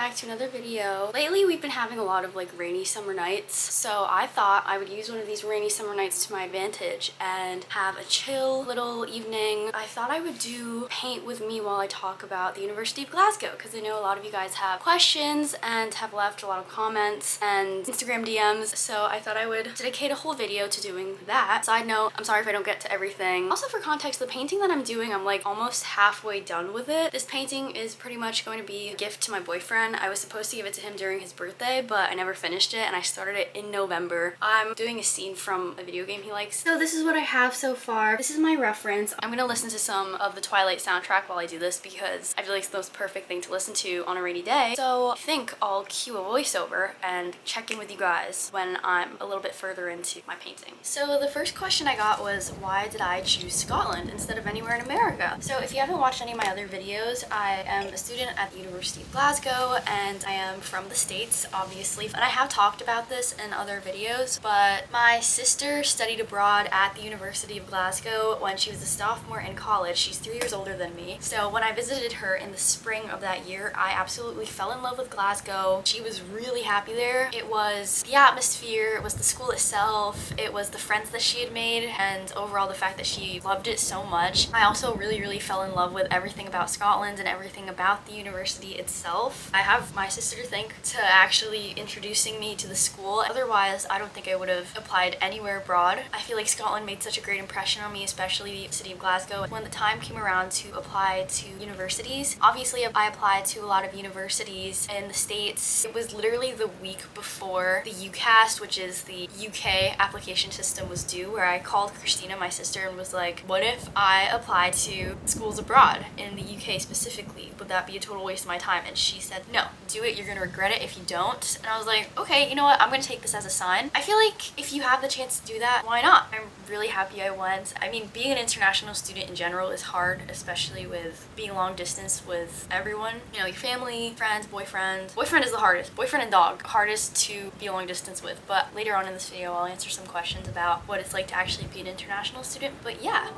back to another video. Lately we've been having a lot of like rainy summer nights, so I thought I would use one of these rainy summer nights to my advantage and have a chill little evening. I thought I would do paint with me while I talk about the University of Glasgow, because I know a lot of you guys have questions and have left a lot of comments and Instagram DMs, so I thought I would dedicate a whole video to doing that. Side note, I'm sorry if I don't get to everything. Also, for context, the painting that I'm doing, I'm like almost halfway done with it. This painting is pretty much going to be a gift to my boyfriend. I was supposed to give it to him during his birthday, but I never finished it, and I started it in November. I'm doing a scene from a video game he likes. So this is what I have so far. This is my reference. I'm gonna listen to some of the Twilight soundtrack while I do this because I feel like it's the most perfect thing to listen to on a rainy day. So I think I'll cue a voiceover and check in with you guys when I'm a little bit further into my painting. So the first question I got was, why did I choose Scotland instead of anywhere in America? So if you haven't watched any of my other videos, I am a student at the University of Glasgow and I am from the States, obviously. And I have talked about this in other videos, but my sister studied abroad at the University of Glasgow when she was a sophomore in college. She's 3 years older than me. So when I visited her in the spring of that year, I absolutely fell in love with Glasgow. She was really happy there. It was the atmosphere, it was the school itself, it was the friends that she had made, and overall the fact that she loved it so much. I also really fell in love with everything about Scotland and everything about the university itself. I have my sister to thank to actually introducing me to the school. Otherwise, I don't think I would have applied anywhere abroad. I feel like Scotland made such a great impression on me, especially the city of Glasgow. When the time came around to apply to universities, obviously I applied to a lot of universities in the States. It was literally the week before the UCAS, which is the UK application system, was due, where I called Christina, my sister, and was like, what if I apply to schools abroad in the UK specifically? Would that be a total waste of my time? And she said, no, do it. You're gonna regret it if you don't. And I was like, okay, you know what? I'm gonna take this as a sign. I feel like if you have the chance to do that, why not? I'm really happy I went. I mean, being an international student in general is hard, especially with being long distance with everyone. You know, your family, friends, boyfriend. Boyfriend is the hardest. Boyfriend and dog, hardest to be long distance with. But later on in this video, I'll answer some questions about what it's like to actually be an international student. But yeah.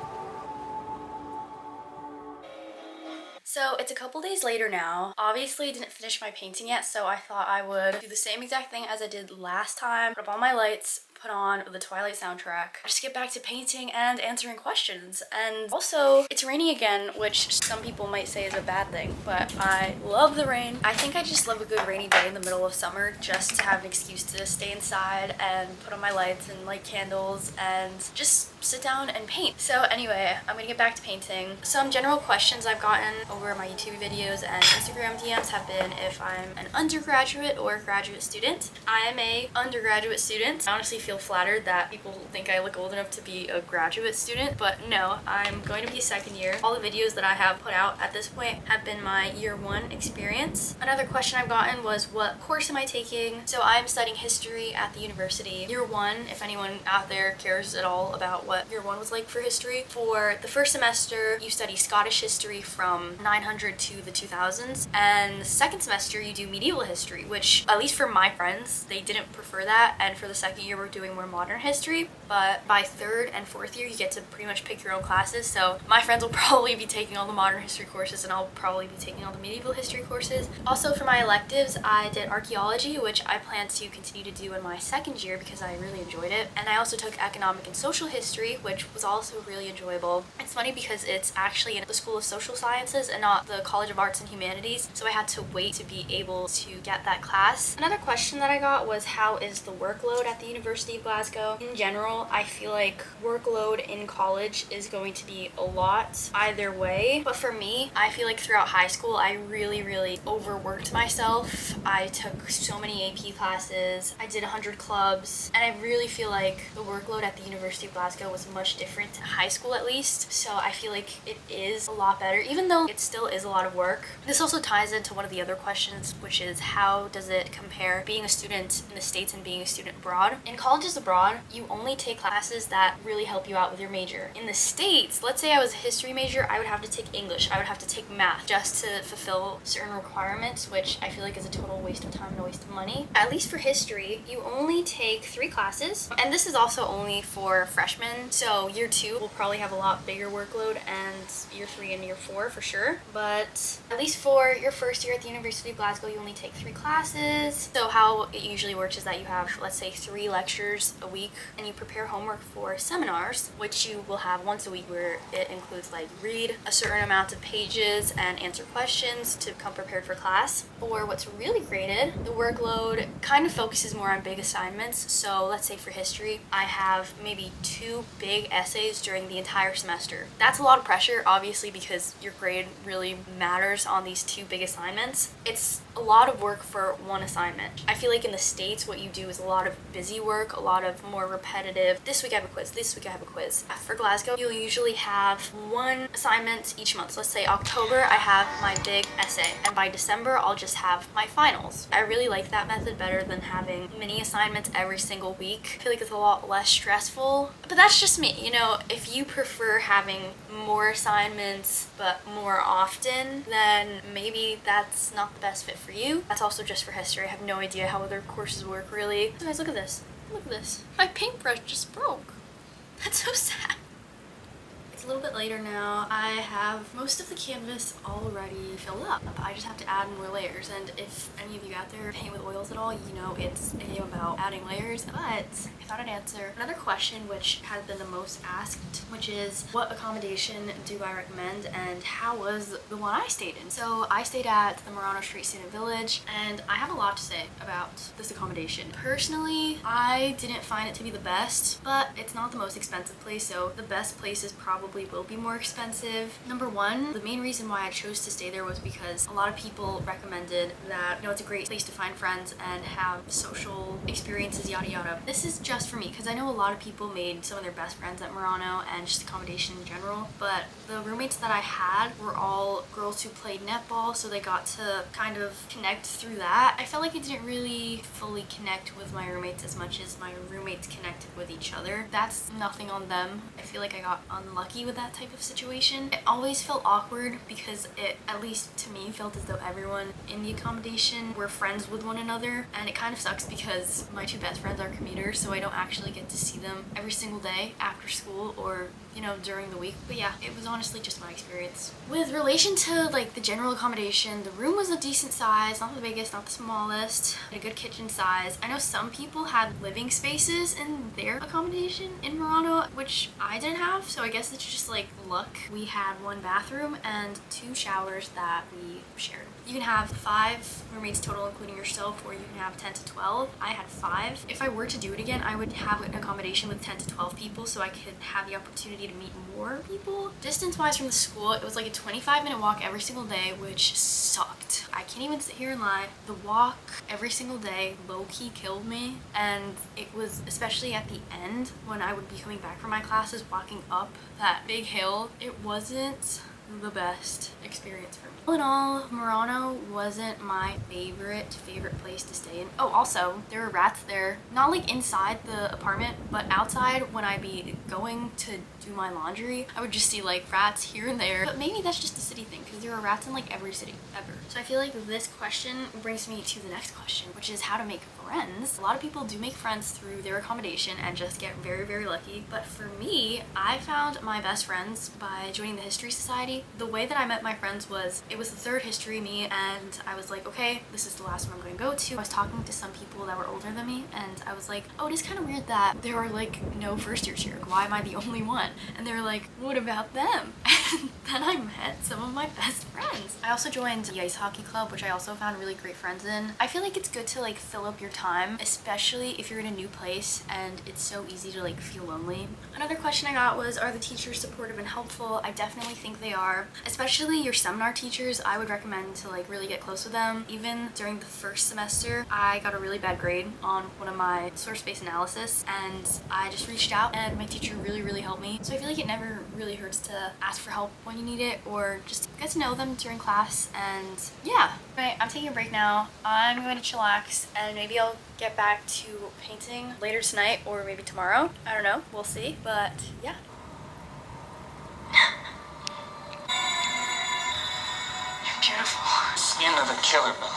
So it's a couple days later now. Obviously I didn't finish my painting yet, so I thought I would do the same exact thing as I did last time. Put up all my lights, put on the Twilight soundtrack, just get back to painting and answering questions. And also, it's raining again, which some people might say is a bad thing, but I love the rain. I think I just love a good rainy day in the middle of summer just to have an excuse to stay inside and put on my lights and light candles and just sit down and paint. So anyway, I'm gonna get back to painting. Some general questions I've gotten over my YouTube videos and Instagram DMs have been if I'm an undergraduate or graduate student. I am a undergraduate student. I honestly feel flattered that people think I look old enough to be a graduate student, but no, I'm going to be second year. All the videos that I have put out at this point have been my year one experience. Another question I've gotten was, what course am I taking? So I'm studying history at the university. Year one, if anyone out there cares at all about what year one was like for history. For the first semester, you study Scottish history from 900 to the 2000s, and the second semester you do medieval history, which at least for my friends, they didn't prefer that, and for the second year we're doing more modern history. But by third and fourth year you get to pretty much pick your own classes, so my friends will probably be taking all the modern history courses and I'll probably be taking all the medieval history courses. Also, for my electives, I did archaeology, which I plan to continue to do in my second year because I really enjoyed it, and I also took economic and social history, which was also really enjoyable. It's funny because it's actually in the School of Social Sciences and not the College of Arts and Humanities, so I had to wait to be able to get that class. Another question that I got was, how is the workload at the University of Glasgow? In general, I feel like workload in college is going to be a lot either way, but for me, I feel like throughout high school I really overworked myself. I took so many AP classes, I did 100 clubs, and I really feel like the workload at the University of Glasgow was much different in high school, at least. So I feel like it is a lot better, even though it still is a lot of work. This also ties into one of the other questions, which is, how does it compare being a student in the States and being a student abroad? In college challenges abroad, you only take classes that really help you out with your major. In the States, let's say I was a history major, I would have to take English, I would have to take math just to fulfill certain requirements, which I feel like is a total waste of time and a waste of money. At least for history, you only take 3 classes, and this is also only for freshmen, so year 2 will probably have a lot bigger workload, and year 3 and year 4 for sure. But at least for your first year at the University of Glasgow, you only take 3 classes. So how it usually works is that you have, let's say, 3 lectures a week, and you prepare homework for seminars, which you will have once a week, where it includes like read a certain amount of pages and answer questions to come prepared for class. Or what's really graded, the workload kind of focuses more on big assignments. So let's say for history, I have maybe 2 big essays during the entire semester. That's a lot of pressure, obviously, because your grade really matters on these 2 big assignments. It's a lot of work for 1 assignment. I feel like in the States, what you do is a lot of busy work, a lot of more repetitive, this week I have a quiz, this week I have a quiz. For Glasgow, you'll usually have 1 assignment each month. So let's say October, I have my big essay, and by December, I'll just have my finals. I really like that method better than having mini assignments every single week. I feel like it's a lot less stressful, but that's just me. You know, if you prefer having more assignments but more often, then maybe that's not the best fit for you. That's also just for history. I have no idea how other courses work, really. Guys, look at this. Look at this. My paintbrush just broke. That's so sad. It's a little bit later now. I have most of the canvas already filled up. I just have to add more layers, and if any of you out there paint with oils at all, you know it's a game about adding layers. But I thought I'd answer another question which has been the most asked, which is what accommodation do I recommend and how was the one I stayed in? So I stayed at the Murano Street Student Village, and I have a lot to say about this accommodation. Personally, I didn't find it to be the best, but it's not the most expensive place, so the best place is probably will be more expensive. Number 1, the main reason why I chose to stay there was because a lot of people recommended that, you know, it's a great place to find friends and have social experiences, yada yada. This is just for me, because I know a lot of people made some of their best friends at Murano and just accommodation in general, but the roommates that I had were all girls who played netball, so they got to kind of connect through that. I felt like I didn't really fully connect with my roommates as much as my roommates connected with each other. That's nothing on them. I feel like I got unlucky with that type of situation. It always felt awkward because it, at least to me, felt as though everyone in the accommodation were friends with one another, and it kind of sucks because my 2 best friends are commuters, so I don't actually get to see them every single day after school or, you know, during the week. But yeah, it was honestly just my experience. With relation to like the general accommodation, the room was a decent size, not the biggest, not the smallest, a good kitchen size. I know some people had living spaces in their accommodation in Murano, which I didn't have, so I guess it's just like luck. We had 1 bathroom and 2 showers that we shared. You can have 5 roommates total, including yourself, or you can have 10 to 12. I had 5. If I were to do it again, I would have an accommodation with 10 to 12 people so I could have the opportunity to meet more people. Distance-wise from the school, it was like a 25-minute walk every single day, which sucked. I can't even sit here and lie. The walk every single day low-key killed me, and it was especially at the end when I would be coming back from my classes, walking up that big hill. It wasn't the best experience for me. All in all, Murano wasn't my favorite place to stay in. Oh, also, there were rats there. Not like inside the apartment, but outside when I'd be going to do my laundry, I would just see like rats here and there. But maybe that's just a city thing, because there are rats in like every city ever. So I feel like this question brings me to the next question, which is how to make friends. A lot of people do make friends through their accommodation and just get very, very lucky. But for me, I found my best friends by joining the History Society. The way that I met my friends was, it was the 3rd history meet, and I was like, okay, this is the last one I'm going to go to. I was talking to some people that were older than me, and I was like, oh, it is kind of weird that there are like no first years here. Why am I the only one? And they were like, what about them? And then I met some of my best friends. I also joined the ice hockey club, which I also found really great friends in. I feel like it's good to like fill up your time, especially if you're in a new place and it's so easy to like feel lonely. Another question I got was, are the teachers supportive and helpful? I definitely think they are. Especially your seminar teachers, I would recommend to like really get close with them. Even during the first semester, I got a really bad grade on one of my source-based analysis, and I just reached out and my teacher really, really helped me. So I feel like it never really hurts to ask for help when you need it, or just just get to know them during class, and yeah. Right, I'm taking a break now. I'm going to chillax, and maybe I'll get back to painting later tonight or maybe tomorrow. I don't know, we'll see, but yeah. You're beautiful. It's the end of the killer bill.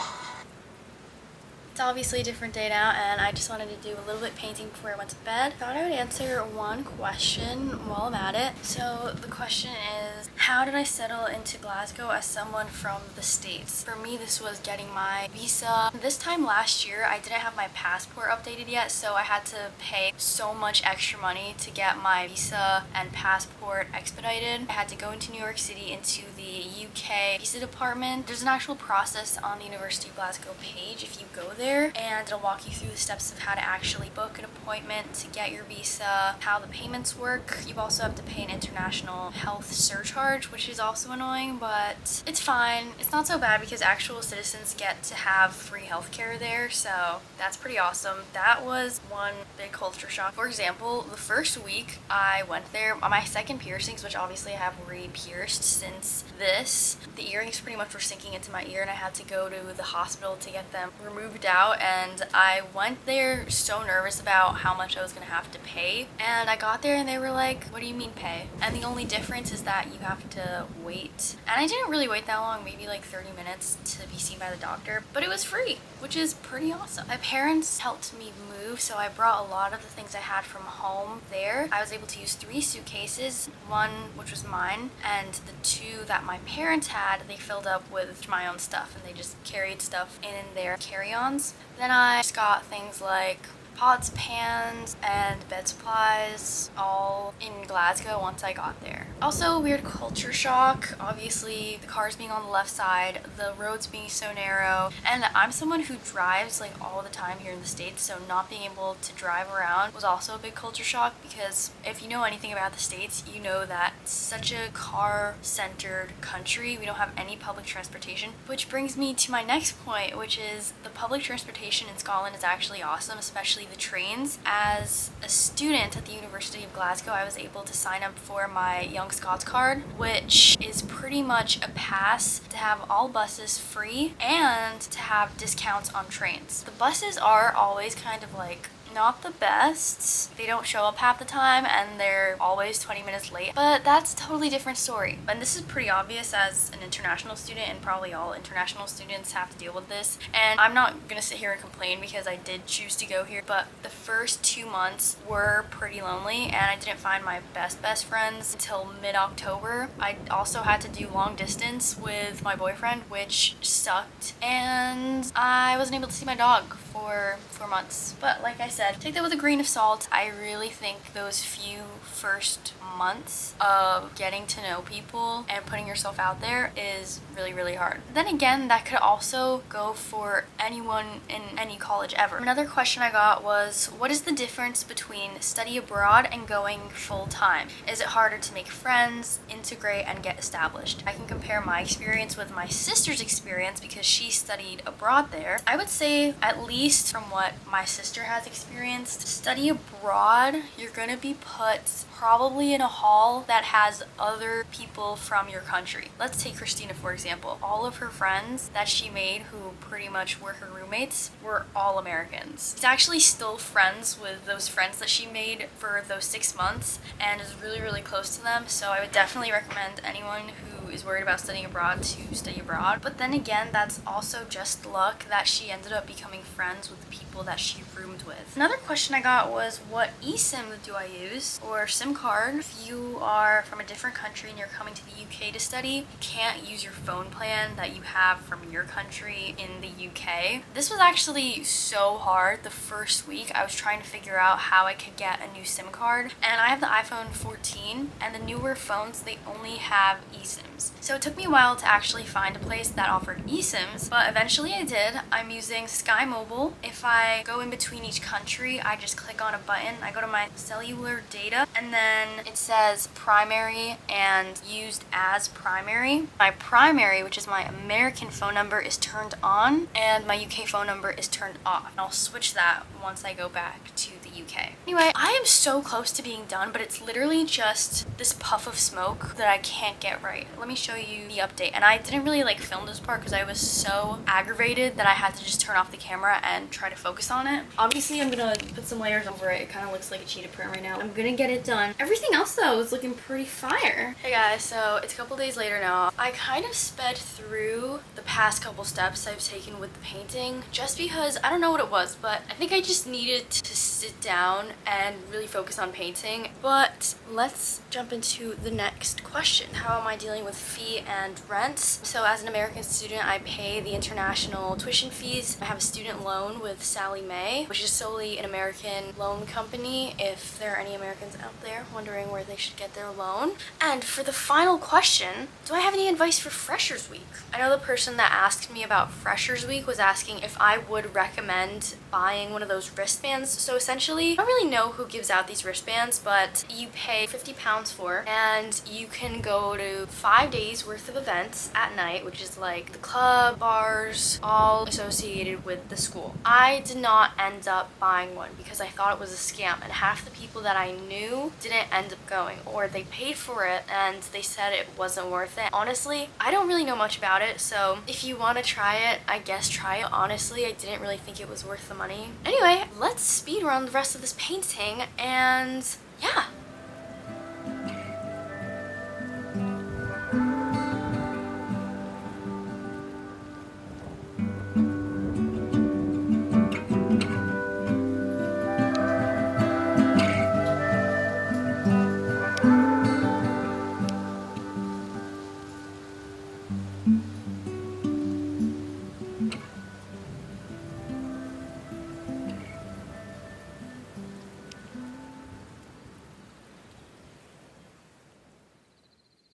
It's obviously a different day now, and I just wanted to do a little bit of painting before I went to bed. Thought I would answer one question while I'm at it. So the question is, how did I settle into Glasgow as someone from the States? For me, this was getting my visa. This time last year, I didn't have my passport updated yet, so I had to pay so much extra money to get my visa and passport expedited. I had to go into New York City into the UK visa department. There's an actual process on the University of Glasgow page if you go there, and it'll walk you through the steps of how to actually book an appointment to get your visa, how the payments work. You also have to pay an international health surcharge, which is also annoying, but it's fine. It's not so bad because actual citizens get to have free healthcare there, so that's pretty awesome. That was one big culture shock. For example, the first week I went there, my second piercings, which obviously I have re-pierced since this, the earrings pretty much were sinking into my ear, and I had to go to the hospital to get them removed out, and I went there so nervous about how much I was gonna have to pay, and I got there and they were like, what do you mean pay? And the only difference is that you have to wait, and I didn't really wait that long, maybe like 30 minutes to be seen by the doctor, but it was free, which is pretty awesome. My parents helped me move, so I brought a lot of the things I had from home there. I was able to use 3 suitcases, one which was mine, and the 2 that my parents had, they filled up with my own stuff, and they just carried stuff in their carry-ons. Then I just got things like pots, pans, and bed supplies all in Glasgow once I got there. Also, weird culture shock. Obviously, the cars being on the left side, the roads being so narrow, and I'm someone who drives like all the time here in the States, so not being able to drive around was also a big culture shock, because if you know anything about the States, you know that it's such a car-centered country. We don't have any public transportation, which brings me to my next point, which is the public transportation in Scotland is actually awesome, especially the trains. As a student at the University of Glasgow, I was able to sign up for my Young Scots card, which is pretty much a pass to have all buses free and to have discounts on trains. The buses are always kind of like not the best. They don't show up half the time, and they're always 20 minutes late, but that's a totally different story. And this is pretty obvious as an international student, and probably all international students have to deal with this. And I'm not gonna sit here and complain because I did choose to go here, but the first 2 months were pretty lonely, and I didn't find my best friends until mid-October. I also had to do long distance with my boyfriend, which sucked, and I wasn't able to see my dog for 4 months. But like I said, take that with a grain of salt. I really think those few first months of getting to know people and putting yourself out there is really hard. Then again, that could also go for anyone in any college ever. Another question I got was, what is the difference between study abroad and going full-time? Is it harder to make friends, integrate, and get established? I can compare my experience with my sister's experience because she studied abroad there. I would say, at least from what my sister has experienced, study abroad, you're gonna be put probably in a hall that has other people from your country. Let's take Christina for example. All of her friends that she made, who pretty much were her roommates, were all Americans. She's actually still friends with those friends that she made for those 6 months and is really close to them, so I would definitely recommend anyone who is worried about studying abroad to study abroad. But then again, that's also just luck that she ended up becoming friends with the people that she roomed with. Another question I got was, what eSIM do I use, or SIM card? If you are from a different country and you're coming to the UK to study, you can't use your phone plan that you have from your country in the UK. This was actually so hard. The first week I was trying to figure out how I could get a new SIM card, and I have the iPhone 14, and the newer phones, they only have eSIMs. So it took me a while to actually find a place that offered eSIMs, but eventually I did. I'm using Sky Mobile. If I go in between each country, I just click on a button. I go to my cellular data, and then it says primary and used as primary. My primary, which is my American phone number, is turned on, and my UK phone number is turned off. And I'll switch that once I go back to the UK. Anyway, I am so close to being done, but it's literally just this puff of smoke that I can't get right. Let me me show you the update. And I didn't really like film this part because I was so aggravated that I had to just turn off the camera and try to focus on it. Obviously, I'm gonna put some layers over it. It kind of looks like a cheetah print right now. I'm gonna get it done. Everything else though is looking pretty fire. Hey guys, so it's a couple days later now. I kind of sped through the past couple steps I've taken with the painting just because I don't know what it was, but I think I just needed to sit down and really focus on painting. But let's jump into the next question. How am I dealing with fee and rent? So as an American student, I pay the international tuition fees. I have a student loan with Sallie Mae, which is solely an American loan company if there are any Americans out there wondering where they should get their loan. And for the final question, do I have any advice for Freshers Week? I know the person that asked me about Freshers Week was asking if I would recommend buying one of those wristbands. So essentially, I don't really know who gives out these wristbands, but you pay £50 for, and you can go to 5 days worth of events at night, which is like the club, bars, all associated with the school. I did not end up buying one because I thought it was a scam, and half the people that I knew didn't end up going, or they paid for it and they said it wasn't worth it. Honestly, I don't really know much about it, so if you want to try it, I guess try it. Honestly, I didn't really think it was worth the money. Anyway, let's speed run the rest of this painting, and yeah.